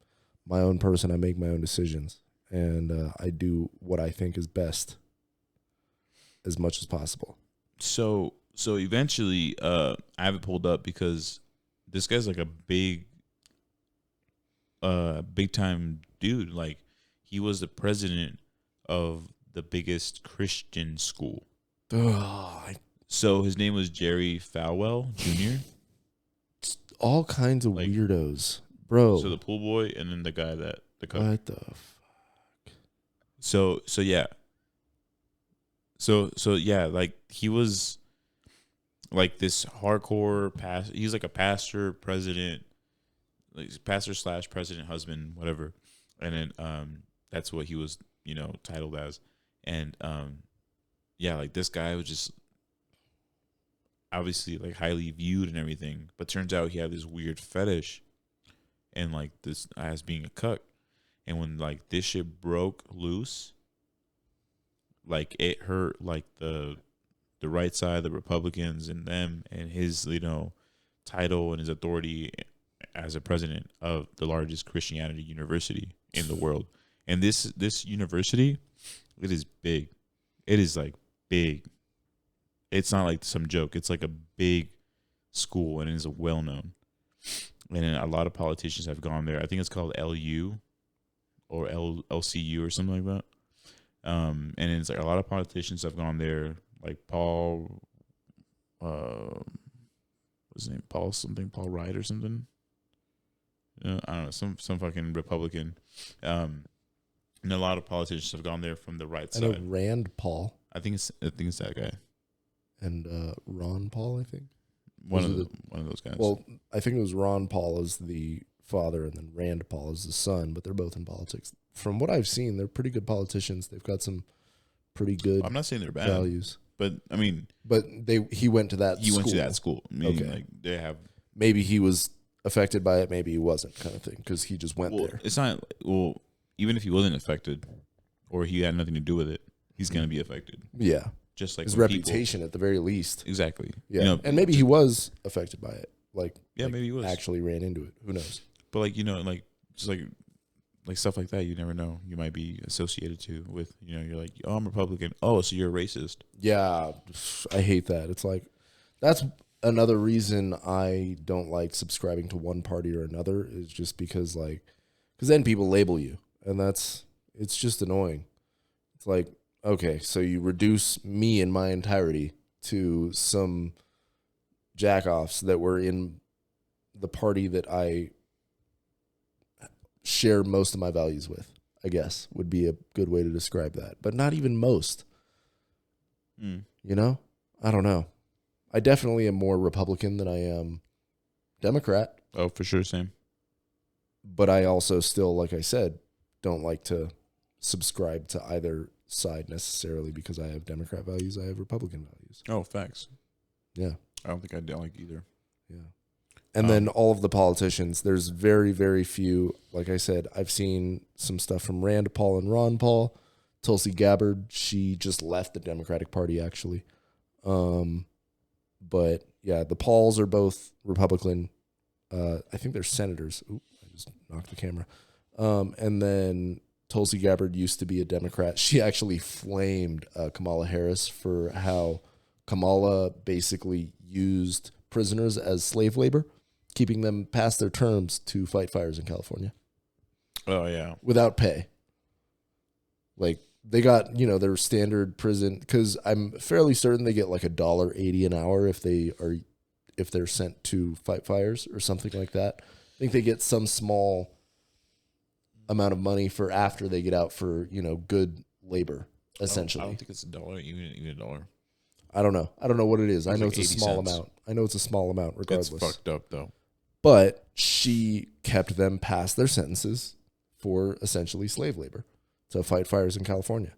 my own person. I make my own decisions, and I do what I think is best as much as possible. So eventually, I have it pulled up because this guy's like a big time dude. Like, he was the president of the biggest Christian school. So his name was Jerry Falwell Jr. All kinds of Like, weirdos, bro. So the pool boy, and then the guy that the cook. What the fuck? So yeah. So yeah, like, he was like this hardcore he's like a pastor, president, like pastor / president, husband, whatever. And then that's what he was, titled as. And yeah, like, this guy was just obviously like highly viewed and everything, but turns out he had this weird fetish and like this as being a cuck. And when like this shit broke loose, like, it hurt like the right side, the Republicans, and them, and his title and his authority as a president of the largest Christianity university in the world. And this university, it is big. It is like big. It's not like some joke. It's like a big school, and it is a well known. And then a lot of politicians have gone there. I think it's called LU or LCU or something like that. And it's like a lot of politicians have gone there, like Paul, what's his name? Paul Wright or something. I don't know, some fucking Republican. And a lot of politicians have gone there from the right I side. know Rand Paul I think it's that guy. and Ron Paul, I think. One of those guys. Well, I think it was Ron Paul as the father and then Rand Paul as the son, but they're both in politics. From what I've seen, they're pretty good politicians. They've got some pretty good I'm not saying they're bad values. but I mean, he went to that he school. went to that school. Meaning, Okay. like, they have. Maybe he was affected by it, maybe he wasn't, kind of thing, because he just went there. It's not. Well, even if he wasn't affected, or he had nothing to do with it, he's gonna be affected. Yeah. Just like His when reputation at the very least. People, exactly. Yeah. And maybe he was affected by it. Maybe he was. Actually ran into it. Who knows? But like, like, just like stuff like that, you never know. You might be associated with, you're like, oh, I'm Republican. Oh, so you're a racist. Yeah. I hate that. It's like, that's another reason I don't like subscribing to one party or another, is just because then people label you, and it's just annoying. It's like, okay, so you reduce me in my entirety to some jackoffs that were in the party that I share most of my values with, I guess, would be a good way to describe that. But not even most. I don't know. I definitely am more Republican than I am Democrat. Oh, for sure, same. But I also still, like I said, don't like to subscribe to either side necessarily because I have Democrat values. I have Republican values. Oh, facts. Yeah. I don't think I like either. Yeah. And then all of the politicians, there's very, very few. Like I said, I've seen some stuff from Rand Paul and Ron Paul. Tulsi Gabbard, she just left the Democratic Party, actually. But, yeah, the Pauls are both Republican. I think they're senators. Oop, I just knocked the camera. And then Tulsi Gabbard used to be a Democrat. She actually flamed Kamala Harris for how Kamala basically used prisoners as slave labor, keeping them past their terms to fight fires in California. Oh, yeah. Without pay. Like, they got, their standard prison, because I'm fairly certain they get like $1.80 an hour if they're sent to fight fires or something like that. I think they get some small amount of money for after they get out for, good labor, essentially. I don't think it's $1, even $1. I don't know. I don't know what it is. I know like it's a 80 small cents. amount. I know it's a small amount regardless. It's fucked up, though. But she kept them past their sentences for essentially slave labor to fight fires in California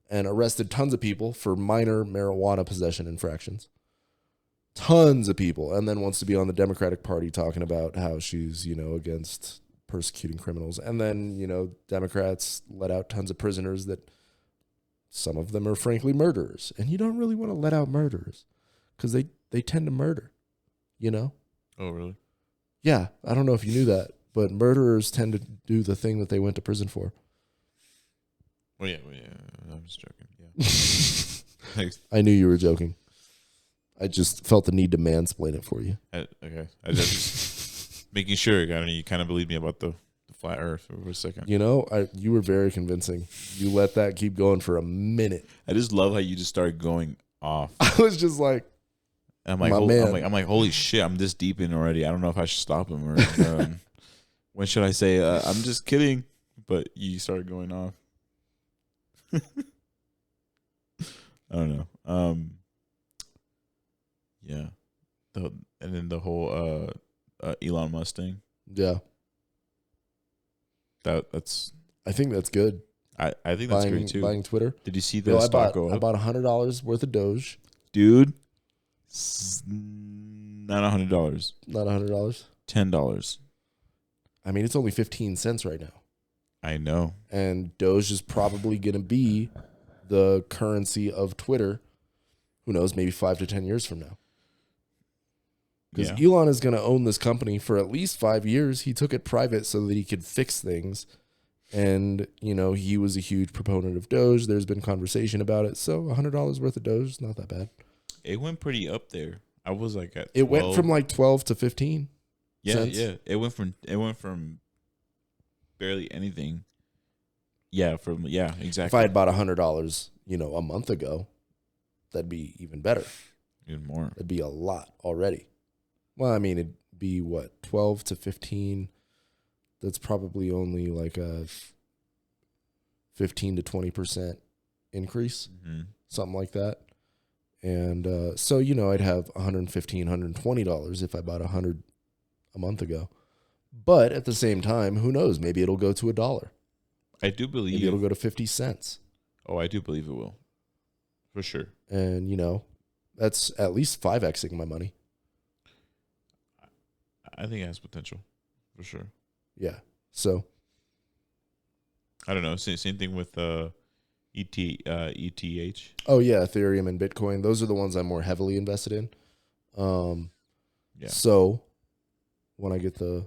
and arrested tons of people for minor marijuana possession infractions. Tons of people. And then wants to be on the Democratic Party talking about how she's, against persecuting criminals. And then, Democrats let out tons of prisoners that some of them are frankly murderers. And you don't really want to let out murderers because they tend to murder, Oh, really? Yeah, I don't know if you knew that, but murderers tend to do the thing that they went to prison for. Well, yeah. I'm just joking. Yeah. I knew you were joking. I just felt the need to mansplain it for you. Okay. I just making sure. You kind of believed me about the flat Earth for a second. You were very convincing. You let that keep going for a minute. I just love how you just started going off. I was just like, I'm like, holy shit! I'm this deep in already. I don't know if I should stop him or when should I say I'm just kidding? But you started going off. I don't know. Yeah. And then the whole Elon Musk thing. Yeah. That's. I think that's good. I think that's great too. Buying Twitter. Did you see the stock go up? I bought $100 worth of Doge. Dude. Not $100. Not $100. $10. I mean, it's only 15 cents right now. I know. And Doge is probably going to be the currency of Twitter. Who knows? Maybe 5 to 10 years from now. Because Elon is going to own this company for at least 5 years. He took it private so that he could fix things. And, he was a huge proponent of Doge. There's been conversation about it. So $100 worth of Doge is not that bad. It went pretty up there. I was like at 12. It went from like 12 to 15 cents. Yeah. It went from barely anything. Exactly. If I had bought $100, a month ago, that'd be even better. Even more. It'd be a lot already. Well, I mean, it'd be what, 12 to 15. That's probably only like a 15 to 20% increase, something like that. And so, I'd have $115, $120 if I bought 100 a month ago. But at the same time, who knows? Maybe it'll go to $1. I do believe. Maybe it'll go to 50 cents. Oh, I do believe it will. For sure. And, that's at least 5Xing my money. I think it has potential. For sure. Yeah. So. I don't know. Same thing with ETH. Oh, yeah. Ethereum and Bitcoin. Those are the ones I'm more heavily invested in. So when I get the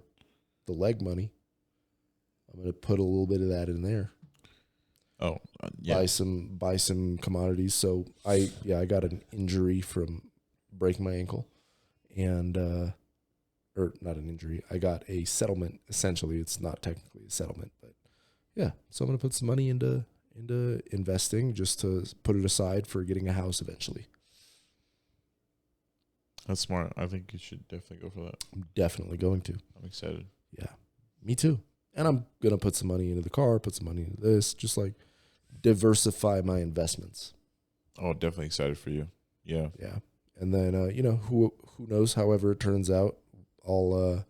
leg money, I'm going to put a little bit of that in there. Oh, yeah. Buy some commodities. So I got an injury from breaking my ankle, and or not an injury. I got a settlement. Essentially, it's not technically a settlement, but yeah. So I'm gonna put some money into investing just to put it aside for getting a house eventually. That's smart. I think you should definitely go for that. I'm definitely going to. I'm excited. Yeah, me too. And I'm gonna put some money into the car, put some money into this, just like diversify my investments. Oh, definitely excited for you. Yeah. Yeah. And then who knows, however it turns out, I'll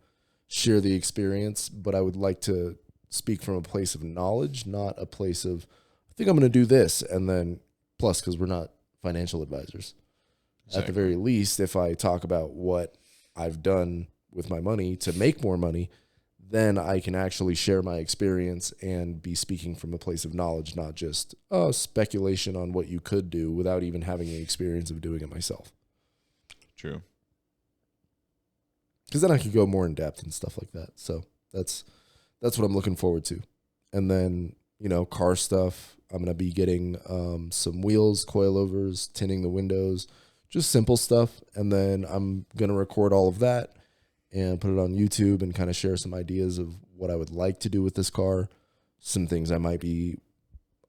share the experience, but I would like to speak from a place of knowledge, not a place of I think I'm going to do this. And then plus, because we're not financial advisors, at the very least, if I talk about what I've done with my money to make more money, then I can actually share my experience and be speaking from a place of knowledge, not just speculation on what you could do without even having the experience of doing it myself. True. Because then I could go more in depth and stuff like that. So that's what I'm looking forward to. And then, car stuff. I'm going to be getting some wheels, coilovers, tinting the windows, just simple stuff. And then I'm going to record all of that and put it on YouTube and kind of share some ideas of what I would like to do with this car. Some things I might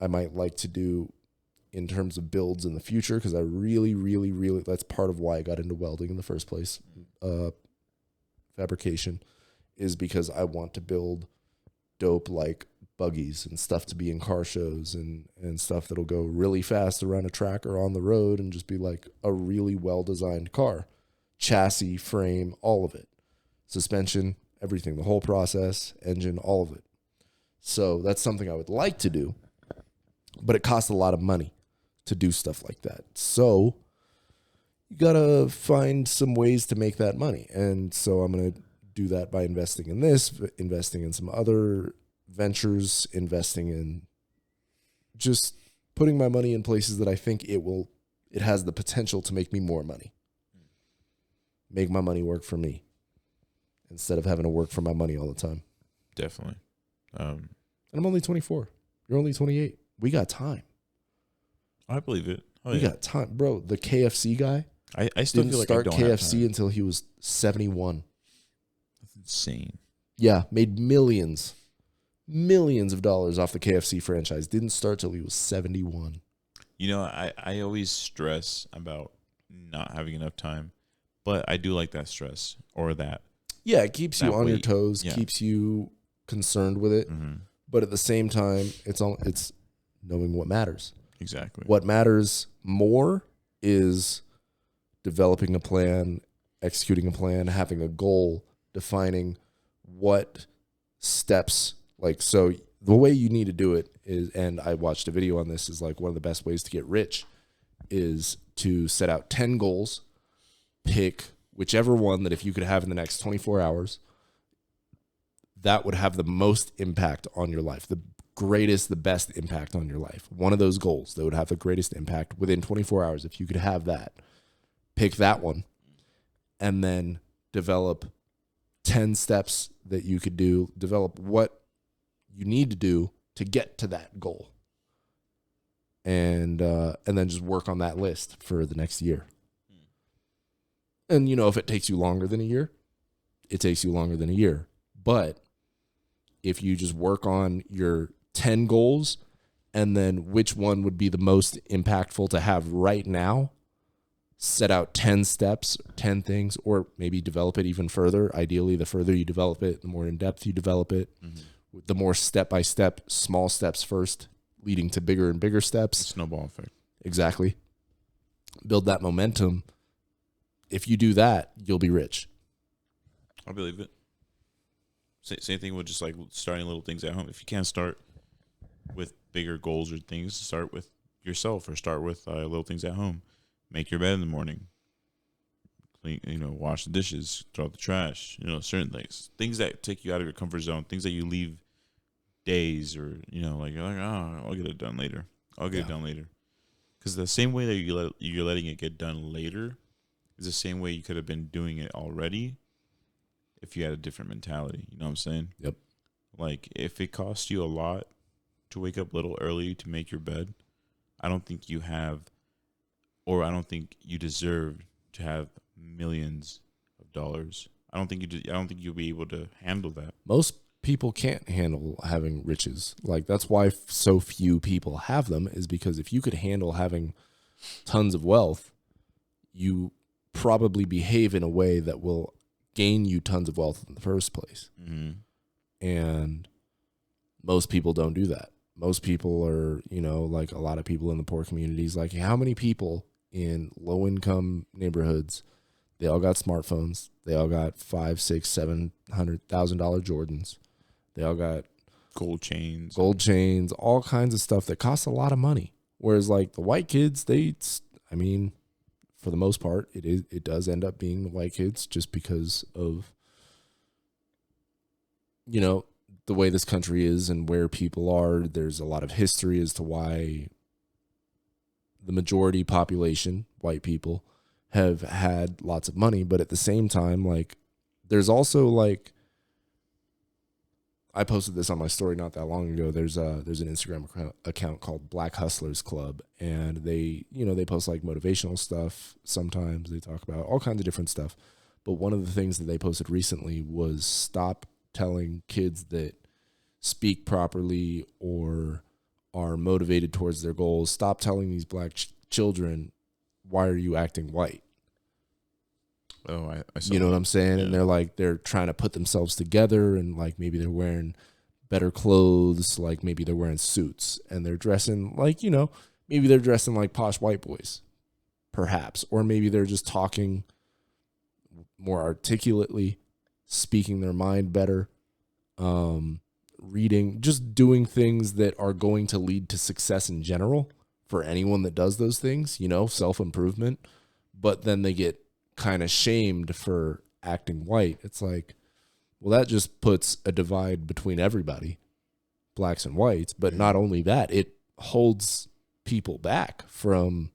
like to do in terms of builds in the future, because I really, really, really, that's part of why I got into welding in the first place. Fabrication is because I want to build dope like buggies and stuff to be in car shows and stuff that'll go really fast around a track or on the road and just be like a really well-designed car. Chassis, frame, all of it. Suspension, everything, the whole process, engine, all of it. So that's something I would like to do, but it costs a lot of money to do stuff like that. So you got to find some ways to make that money. And so I'm going to do that by investing in this, investing in some other ventures, investing in just putting my money in places that I think it has the potential to make me more money. Make my money work for me instead of having to work for my money all the time. Definitely. And I'm only 24. You're only 28. We got time. I believe it. We got time. Bro, the KFC guy I still didn't feel like start I don't have KFC time. until he was 71. That's insane. Yeah, made millions of dollars off the KFC franchise. Didn't start till he was 71. I always stress about not having enough time, but I do like that stress or that. Yeah, it keeps you on your toes, Yeah. keeps you concerned with it. Mm-hmm. But at the same time, it's knowing what matters. Exactly. What matters more is developing a plan, executing a plan, having a goal, defining what steps, so the way you need to do it is, and I watched a video on this, is like one of the best ways to get rich is to set out 10 goals, pick whichever one that if you could have in the next 24 hours, that would have the most impact on your life, the best impact on your life. One of those goals that would have the greatest impact within 24 hours, if you could have that, pick that one, and then develop 10 steps that you could do, develop what you need to do to get to that goal. And then just work on that list for the next year. And, if it takes you longer than a year, it takes you longer than a year. But if you just work on your 10 goals and then which one would be the most impactful to have right now, set out 10 steps, 10 things, or maybe develop it even further. Ideally, the further you develop it, the more in depth you develop it, the more step-by-step, small steps first, leading to bigger and bigger steps. Snowball effect. Exactly. Build that momentum. If you do that, you'll be rich. I believe it. Same thing with just like starting little things at home. If you can't start with bigger goals or things, start with yourself or start with little things at home. Make your bed in the morning. Clean, wash the dishes, throw out the trash. Certain things that take you out of your comfort zone, things that you leave days or you're like, oh, I'll get it done later. Because the same way that you're letting it get done later is the same way you could have been doing it already if you had a different mentality. You know what I'm saying? Yep. Like, if it costs you a lot to wake up a little early to make your bed, I don't think you deserve to have millions of dollars. I don't think you'll be able to handle that. Most people can't handle having riches. Like, that's why so few people have them, is because if you could handle having tons of wealth, you probably behave in a way that will gain you tons of wealth in the first place. Mm-hmm. And most people don't do that. Most people are, like a lot of people in the poor communities, like how many people in low income neighborhoods, they all got smartphones. They all got $500,000, $600,000, $700,000 Jordans. They all got gold chains, all kinds of stuff that costs a lot of money. Whereas like the white kids, I mean, for the most part, it does end up being the white kids just because of, you know, the way this country is and where people are. There's a lot of history as to why the majority population, white people, have had lots of money. But at the same time, like, there's also like, I posted this on my story not that long ago. There's an Instagram account called Black Hustlers Club, and they post like motivational stuff. Sometimes they talk about all kinds of different stuff. But one of the things that they posted recently was stop telling kids that speak properly or are motivated towards their goals. Stop telling these black children, why are you acting white? Oh, I saw you know what I'm saying? Yeah. And they're trying to put themselves together, and like maybe they're wearing better clothes, like maybe they're wearing suits and they're dressing like, you know, maybe they're dressing like posh white boys, perhaps. Or maybe they're just talking more articulately, speaking their mind better, reading, just doing things that are going to lead to success in general for anyone that does those things, you know, self-improvement. But then they get kind of shamed for acting white. It's like, well, that just puts a divide between everybody, blacks and whites. But not only that, it holds people back from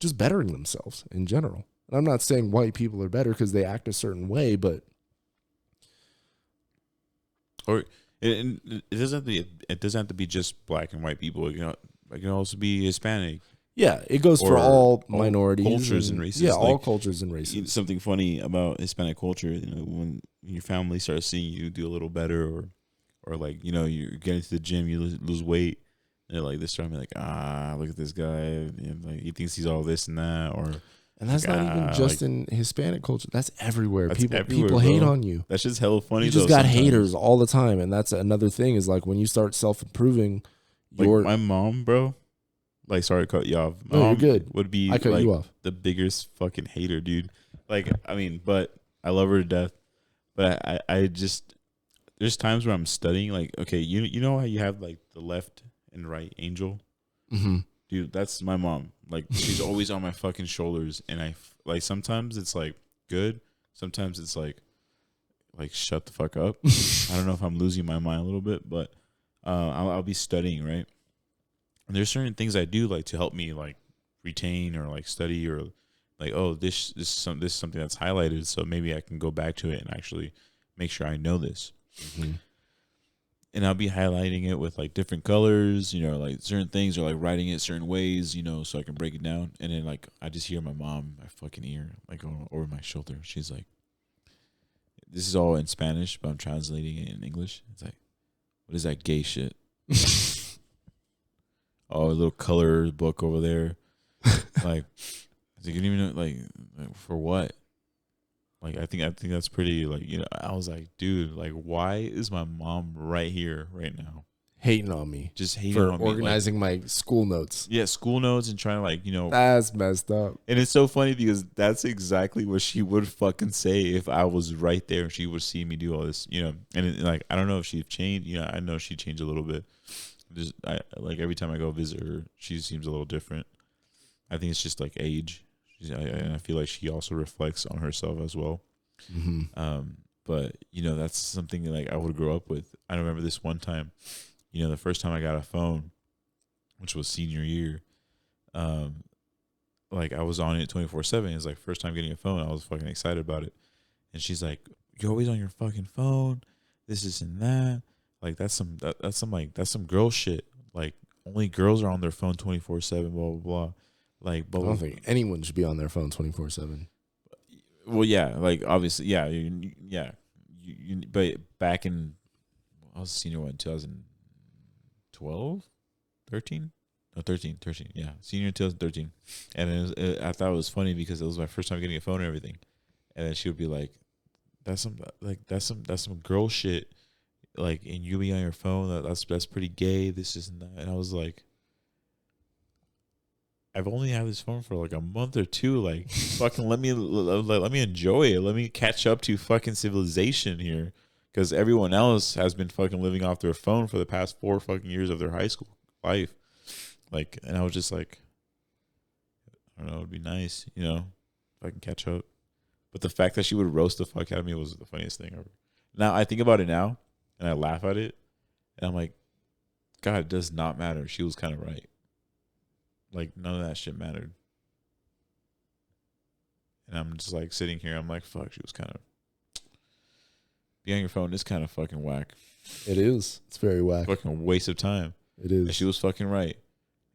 just bettering themselves in general. And I'm not saying white people are better because they act a certain way, but or it doesn't have to be just black and white people. It can also be Hispanic. yeah, it goes for all minorities, cultures and races. Yeah, all cultures and races. Something funny about Hispanic culture, you know, when your family starts seeing you do a little better, or like, you know, you get into the gym, you lose weight, and they're like, this time, like, look at this guy, and like he thinks he's all this and that, and that's like, not even just in Hispanic culture. That's everywhere. That's people everywhere, hate bro. on you. That's just hella funny. You just got haters all the time, and that's another thing. Is like when you start self-improving, like my mom, bro. Like, sorry to cut you off. No, you're good. Would be I cut like you off. the biggest fucking hater, dude. Like, I mean, but I love her to death. But I just, there's times where I'm studying. Like, okay, you know how you have like the left and right angel, dude. That's my mom. Like, she's always on my fucking shoulders, and like sometimes it's like good, sometimes it's like shut the fuck up. I don't know if I'm losing my mind a little bit, but I'll be studying, right? And there's certain things I do like to help me like retain or like study, or like, oh, this is something that's highlighted, so maybe I can go back to it and actually make sure I know this. And I'll be highlighting it with like different colors, you know, like certain things, or like writing it certain ways, you know, so I can break it down. And then like I just hear my mom, my fucking ear, like over my shoulder. She's like, this is all in Spanish, but I'm translating it in English. It's like, what is that gay shit? Oh, a little color book over there. Like, you don't even know, like for what? Like, I think that's pretty, like, you know, I was like, dude, like, why is my mom right here, right now? Hating on me. Just hating for on me. organizing my school notes. Yeah, school notes, and trying to, like, you know. That's messed up. And it's so funny because that's exactly what she would fucking say if I was right there and she would see me do all this, you know. And like, I don't know if she'd changed. You know, I know she changed a little bit. Just like every time I go visit her, she seems a little different. I think it's just like age. And I feel like she also reflects on herself as well. But you know, that's something like I would grow up with. I remember this one time, you know, the first time I got a phone, which was senior year. Like I was on it 24/7. It's like first time getting a phone. I was fucking excited about it. And she's like, "You're always on your fucking phone. This and that. Like that's some girl shit. Like only girls are on their phone 24/7. Blah blah blah. Like, but I don't think anyone should be on their phone 24/7. Well, yeah, like obviously, yeah, but back in, I was a senior in 2012, 13, no 13, yeah, senior in 2013, and I thought it was funny because it was my first time getting a phone and everything, and then she would be like, that's some girl shit. Like, and you be on your phone, that's pretty gay, this and that. And I was like, I've only had this phone for like a month or two. Like, fucking let me enjoy it. Let me catch up to fucking civilization here. because everyone else has been fucking living off their phone for the past 4 fucking years of their high school life. Like, and I was just like, I don't know, it'd be nice, you know, if I can catch up. But the fact that she would roast the fuck out of me was the funniest thing ever. Now I think about it now, and I laugh at it, and I'm like, God, it does not matter. She was kind of right. Like, none of that shit mattered. And I'm just like sitting here. I'm like, fuck, she was kind of. Being on your phone is kind of fucking whack. It is. It's very whack. Fucking waste of time. It is. And she was fucking right.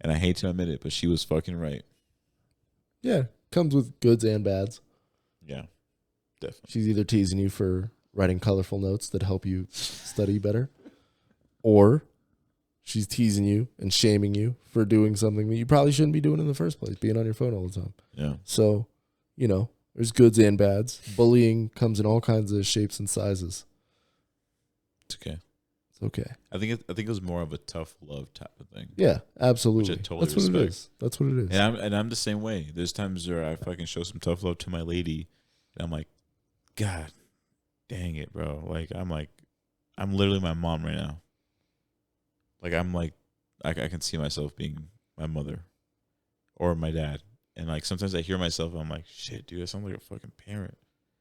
And I hate to admit it, but she was fucking right. Yeah. Comes with goods and bads. Yeah. Definitely. She's either teasing you for writing colorful notes that help you study better, or she's teasing you and shaming you for doing something that you probably shouldn't be doing in the first place, being on your phone all the time. Yeah. So, you know, there's goods and bads. Bullying comes in all kinds of shapes and sizes. It's okay. It's okay. I think it was more of a tough love type of thing. Yeah, absolutely. Which I totally That's respect. what it is. That's what it is. And I'm the same way. There's times where I fucking show some tough love to my lady, and I'm like, God dang it, bro. I'm literally my mom right now. Like, I'm like, I can see myself being my mother or my dad. And like, sometimes I hear myself, and I'm like, shit, dude, I sound like a fucking parent.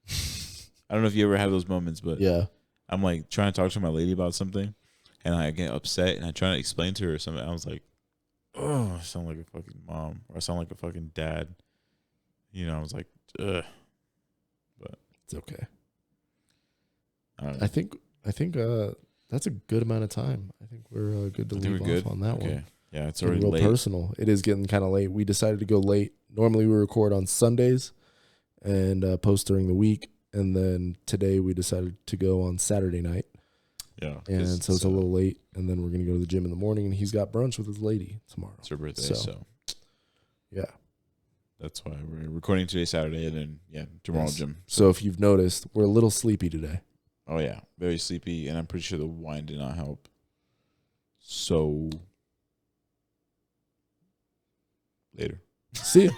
I don't know if you ever have those moments, but yeah. I'm like trying to talk to my lady about something, and I get upset, and I try to explain to her something. I was like, oh, I sound like a fucking mom, or I sound like a fucking dad. You know, I was like, ugh. But It's okay. I don't know. I think that's a good amount of time. I think we're good to leave off on that one. Yeah, it's Getting already real late. personal. It is getting kind of late. We decided to go late. Normally we record on Sundays and post during the week, and then today we decided to go on Saturday night. Yeah, and so it's a little late. And then we're gonna go to the gym in the morning, and he's got brunch with his lady tomorrow. It's her birthday, so yeah, that's why we're recording today, Saturday, and then tomorrow gym. So if you've noticed, we're a little sleepy today. Oh yeah, very sleepy, and I'm pretty sure the wine did not help. So later. See ya.